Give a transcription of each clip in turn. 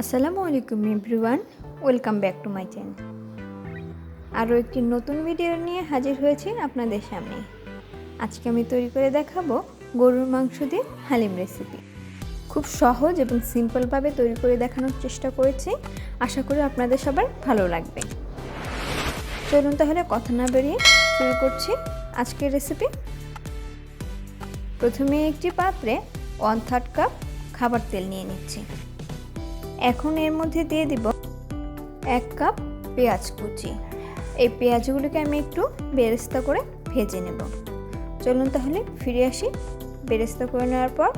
আসসালামু আলাইকুম everyone, welcome back to my channel. আরও একটি নতুন ভিডিও নিয়ে হাজির হয়েছি আপনাদের সামনে। আজকে আমি তৈরি করে দেখাবো গরুর মাংস দিয়ে হালিম রেসিপি। খুব সহজ এবং সিম্পলভাবে তৈরি করে দেখানোর চেষ্টা করেছি। আশা করি আপনাদের সবার ভালো লাগবে। চলুন তাহলে কথা না বেরিয়ে শুরু করছি আজকের রেসিপি। প্রথমে একটি পাত্রে 1/3 কাপ খাবার তেল নিয়ে নিচ্ছি। এখন এর মধ্যে দিয়ে দিব 1 কাপ পেঁয়াজ কুচি। এই পেঁয়াজগুলোকে আমি একটু বেরেস্তা করে ভেজে নেব। চলুন তাহলে ফিরে আসি বেরেস্তা করে নেওয়ার পর।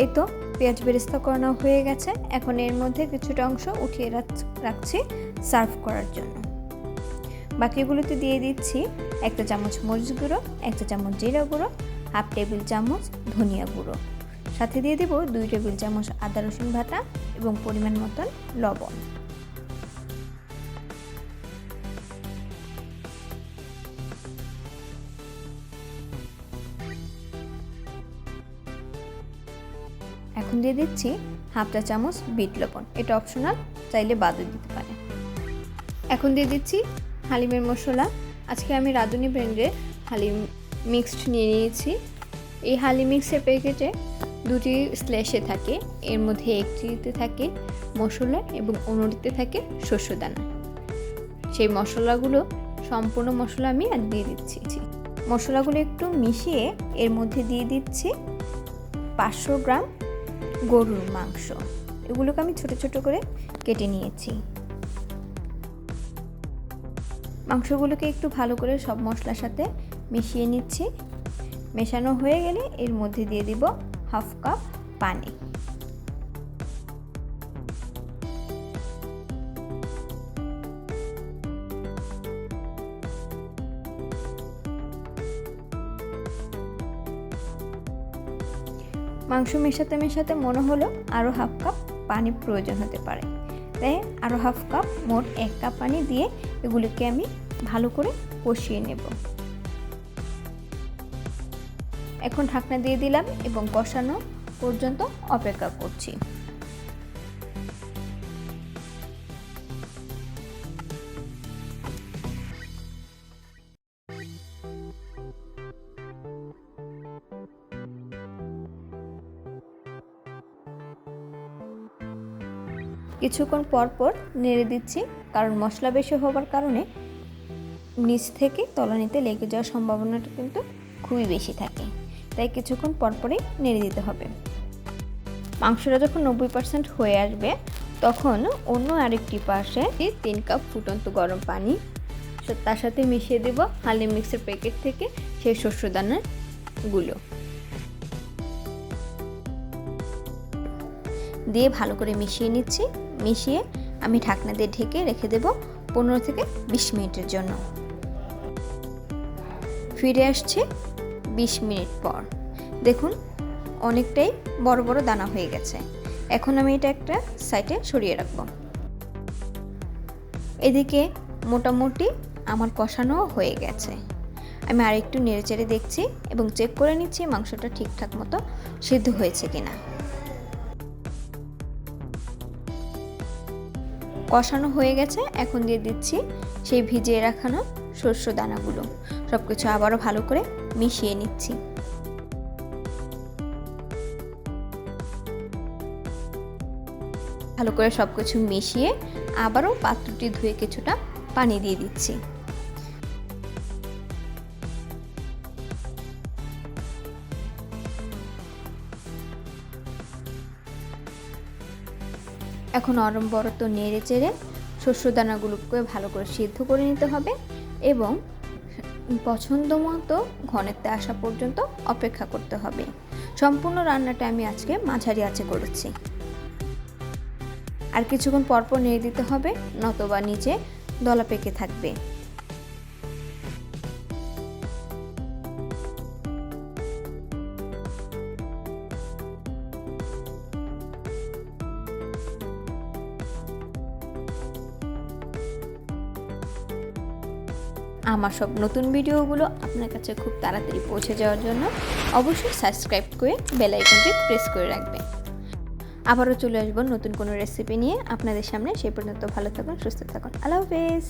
এই তো পেঁয়াজ বেরেস্তা করানো হয়ে গেছে। এখন এর মধ্যে কিছুটা অংশ উঠিয়ে রাখছি সার্ভ করার জন্য। বাকিগুলোতে দিয়ে দিচ্ছি 1 চা চামচ মরিচ গুঁড়ো, 1 চা চামচ জিরা গুঁড়ো, 1/2 টেবিল চামচ ধনিয়া গুঁড়ো, সাথে দিয়ে দেব 2 টেবিল চামচ আদা রসুন বাটা এবং পরিমাণ মতন লবণ। এখন দিয়ে দিচ্ছি 1/2 চা চামচ বিট লবণ, এটা অপশনাল, চাইলে বাদও দিতে পারেন। এখন দিয়ে দিচ্ছি হালিমের মশলা। আজকে আমি রাঁধুনি ব্র্যান্ডের হালিম মিক্সড নিয়ে নিয়েছি। এই হালিম মিক্সের প্যাকেটে 2টি স্ল্যাশে থাকে, এর মধ্যে একটিতে থাকে মশলা এবং অন্যটিতে থাকে শস্যদানা। সেই মশলাগুলো সম্পূর্ণ মশলা আমি আজ দিয়ে দিচ্ছি। মশলাগুলো একটু মিশিয়ে এর মধ্যে দিয়ে দিচ্ছি 500 গ্রাম গরুর মাংস। এগুলোকে আমি ছোট ছোট করে কেটে নিয়েছি। মাংসগুলোকে একটু ভালো করে সব মশলার সাথে মিশিয়ে নিচ্ছি। মেশানো হয়ে গেলে এর মধ্যে দিয়ে দিব 1/2 কাপ পানি। মাংস মেশাতে মেশাতে মনে হলো আরও 1/2 কাপ পানি প্রয়োজন হতে পারে, তাই আরও 1/2 কাপ, মোট 1 কাপ পানি দিয়ে এগুলিকে আমি ভালো করে কষিয়ে নেব। এখন ঢাকনা দিয়ে দিলাম এবং কষানো পর্যন্ত অপেক্ষা করছি। কিছুক্ষণ পর পর নেড়ে দিচ্ছি, কারণ মশলা বেশি হওয়ার কারণে নিচ থেকে তলানিতে লেগে যাওয়ার সম্ভাবনাটা কিন্তু খুবই বেশি থাকে, তাই কিছুক্ষণ পর পরই নেড়ে দিতে হবে। মাংসটা যখন 90% হয়ে আসবে তখন অন্য আরেকটি পাশে 3 কাপ ফুটন্ত গরম পানি, তার সাথে মিশিয়ে দেব হালিম মিক্সের প্যাকেট থেকে সেই শস্যদানাগুলো দিয়ে ভালো করে মিশিয়ে নিচ্ছি। মিশিয়ে আমি ঢাকনা দিয়ে ঢেকে রেখে দেব 15 থেকে 20 মিনিটের জন্য। ফিরে আসছে 20 মিনিট পর। দেখুন অনেকটাই বড় বড় দানা হয়ে গেছে। এখন আমি এটা একটা সাইডে সরিয়ে রাখব। এদিকে মোটামুটি আমার কষানো হয়ে গেছে। আমি আরেকটু নেড়েচেড়ে দেখছি এবং চেক করে নিচ্ছি মাংসটা ঠিকঠাক মতো সিদ্ধ হয়েছে কিনা। কষানো হয়ে গেছে। এখন দিয়ে দিচ্ছি সেই ভিজিয়ে রাখানো শস্য দানাগুলো। সব কিছু আবারও ভালো করে মিশিয়ে নিচ্ছি। ভালো করে সব কিছু মিশিয়ে আবারও পাত্রটি ধুয়ে কিছুটা পানি দিয়ে দিচ্ছি। এখন অনবরত নেড়ে চেড়ে শস্য দানাগুলোকে ভালো করে সিদ্ধ করে নিতে হবে এবং পছন্দ মতো ঘনত্বে আসা পর্যন্ত অপেক্ষা করতে হবে। সম্পূর্ণ রান্নাটা আমি আজকে মাঝারি আঁচে করেছি। আর কিছুক্ষণ পরপর নেড়ে দিতে হবে, নতবা নিচে দলা পেকে থাকবে। আমার সব নতুন ভিডিওগুলো আপনার কাছে খুব তাড়াতাড়ি পৌঁছে যাওয়ার জন্য অবশ্যই সাবস্ক্রাইব করে বেল আইকনটি প্রেস করে রাখবেন। আবারও চলে আসবো নতুন কোনো রেসিপি নিয়ে আপনাদের সামনে। সেই পর্যন্ত ভালো থাকুন, সুস্থ থাকুন। আল্লাহ হাফেজ।